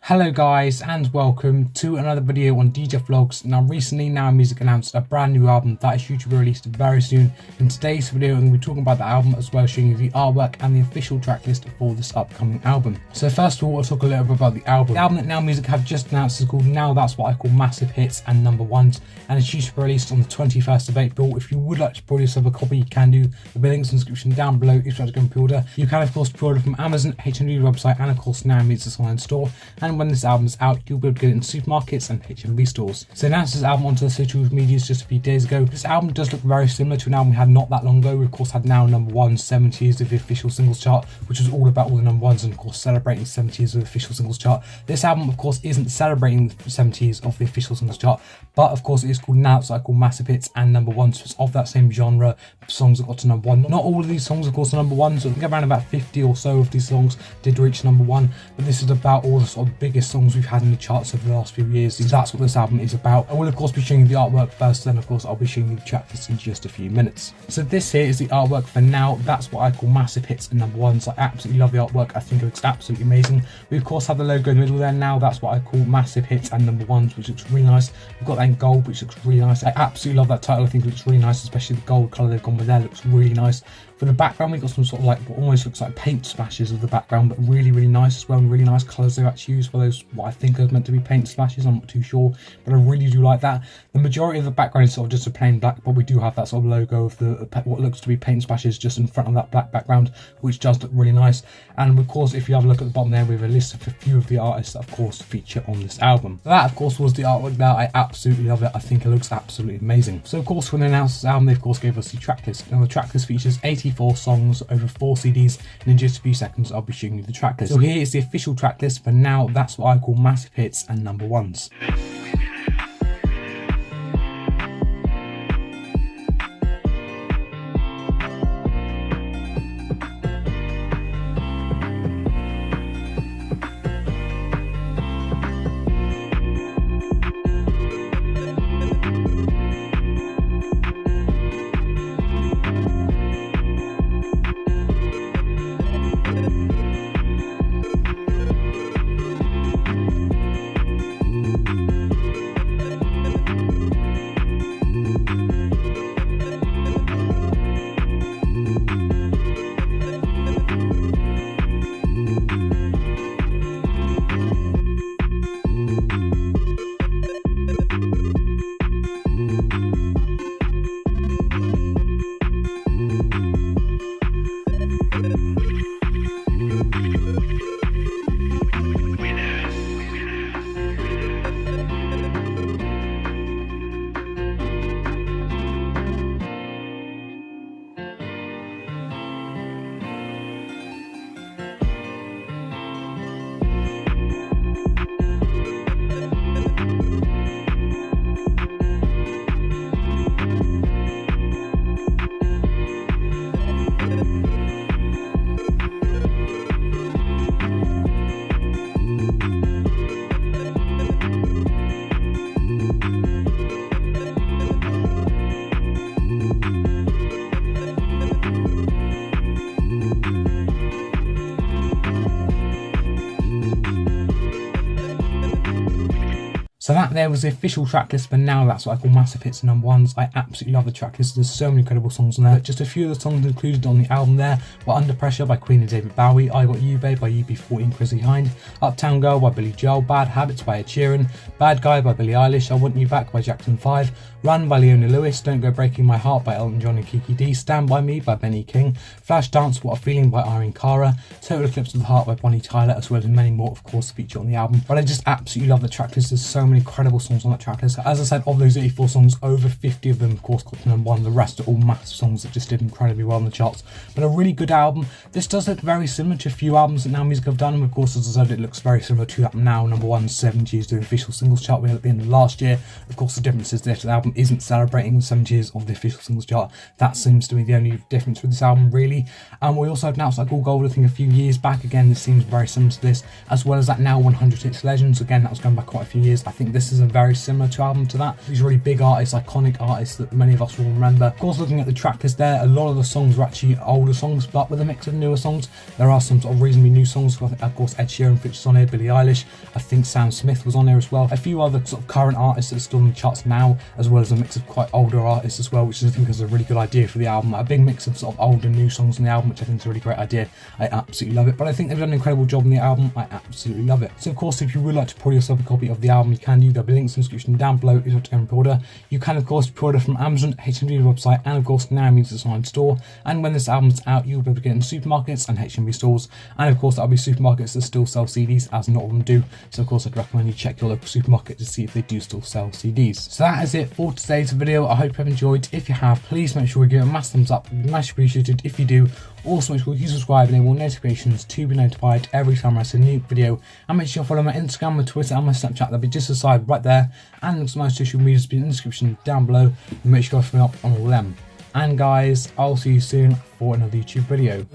Hello guys and welcome to another video on DJ Vlogs. Now recently Now Music announced a brand new album that is due to be released very soon. In today's video I'm going to be talking about the album as well as showing you the artwork and the official track list for this upcoming album. So first of all I'll talk a little bit about the album. The album that Now Music have just announced is called Now That's What I Call Massive Hits and No.1s, and it's due to be released on the 21st of April. If you would like to pre-order yourself a copy you can do. There'll be links in the description down below if you'd like to go and pre-order. You can of course pre-order from Amazon, HMV website and of course Now Music's online store, and when this album is out you'll be able to get it in supermarkets and HMV stores. So they announced this album onto the social medias just a few days ago. This album does look very similar to an album we had not that long ago. We of course had Now No.1s 70 years of the official singles chart, which was all about all the No.1s and of course celebrating 70 years of the official singles chart. This album of course isn't celebrating the 70 years of the official singles chart, but of course it is called Now That's What I Call Massive Hits and No.1s, so it's of that same genre, songs that got to #1. Not all of these songs of course are #1, so I think around about 50 or so of these songs did reach #1, but this is about all the sort of biggest songs we've had in the charts over the last few years. So that's what this album is about. I will of course be showing you the artwork first, then of course I'll be showing you the track list in just a few minutes. So this here is the artwork for Now That's What I Call Massive Hits and No.1s. I absolutely love the artwork. I think it looks absolutely amazing. We of course have the logo in the middle there, Now That's What I Call Massive Hits and No.1s, which looks really nice. We've got that in gold, which looks really nice. I absolutely love that title. I think it looks really nice, especially the gold colour they've gone with there. It looks really nice. For the background we've got some sort of like what almost looks like paint splashes of the background, but really nice as well, and really nice colours they've actually used for those what I think are meant to be paint splashes. I'm not too sure, but I really do like that. The majority of the background is sort of just a plain black, but we do have that sort of logo of the what looks to be paint splashes just in front of that black background, which does look really nice. And of course if you have a look at the bottom there we have a list of a few of the artists that of course feature on this album. That of course was the artwork there. I absolutely love it. I think it looks absolutely amazing. So of course when they announced this album they of course gave us the track list. Now the track list features 84 songs over 4 CDs, and in just a few seconds I'll be showing you the track list. So here is the official track list for Now That's What I Call Massive Hits and No.1s. So that there was the official track list for Now That's What I Call Massive Hits and No.1s. I absolutely love the track list. There's so many incredible songs on there. Just a few of the songs included on the album there were Under Pressure by Queen and David Bowie, I Got You Babe by UB40 and Chrissy Hind, Uptown Girl by Billy Joel, Bad Habits by Ed Sheeran, Bad Guy by Billie Eilish, I Want You Back by Jackson 5, Run by Leona Lewis, Don't Go Breaking My Heart by Elton John and Kiki D, Stand By Me by Benny King, Flashdance What a Feeling by Irene Cara, Total Eclipse of the Heart by Bonnie Tyler, as well as many more of course feature on the album. But I just absolutely love the track list. There's so many incredible songs on that track list. As I said, of those 84 songs, over 50 of them of course got to #1. The rest are all massive songs that just did incredibly well on the charts. But a really good album. This does look very similar to a few albums that Now Music have done, and of course as I said it looks very similar to that Now #1 70 years, the official singles chart we had at the end of last year. Of course the difference is this album isn't celebrating the 70 years of the official singles chart. That seems to be the only difference with this album really. We also had Now It's Like All Gold I think a few years back. Again this seems very similar to this, as well as that Now 100 Hits Legends. Again that was going back quite a few years. I think think this is a very similar album to that. These really big artists, iconic artists that many of us will remember. Of course, looking at the track list there, a lot of the songs were actually older songs, but with a mix of newer songs. There are some sort of reasonably new songs. I think, of course, Ed Sheeran features on here, Billie Eilish. I think Sam Smith was on here as well. A few other sort of current artists that are still on the charts now, as well as a mix of quite older artists as well, which I think is a really good idea for the album. A big mix of sort of old and new songs on the album, which I think is a really great idea. I absolutely love it. But I think they've done an incredible job on the album. I absolutely love it. So of course, if you would like to pre-order yourself a copy of the album, you can do. There'll be links in the description down below if you want to go and pre-order. You can of course pre-order from Amazon, HMV website, and of course Now Music's online store. And when this album's out, you'll be able to get it in supermarkets and HMV stores. And of course, that'll be supermarkets that still sell CDs, as not all of them do. So of course, I'd recommend you check your local supermarket to see if they do still sell CDs. So that is it for today's video. I hope you've enjoyed. If you have, please make sure you give it a massive thumbs up. It'd be much appreciated if you do. Also, make sure you subscribe and enable notifications to be notified every time I release a new video. And make sure you follow my Instagram, my Twitter, and my Snapchat. They'll be just aside right there. And links to my social medias will be in the description down below. And make sure you follow me up on all of them. And guys, I'll see you soon for another YouTube video.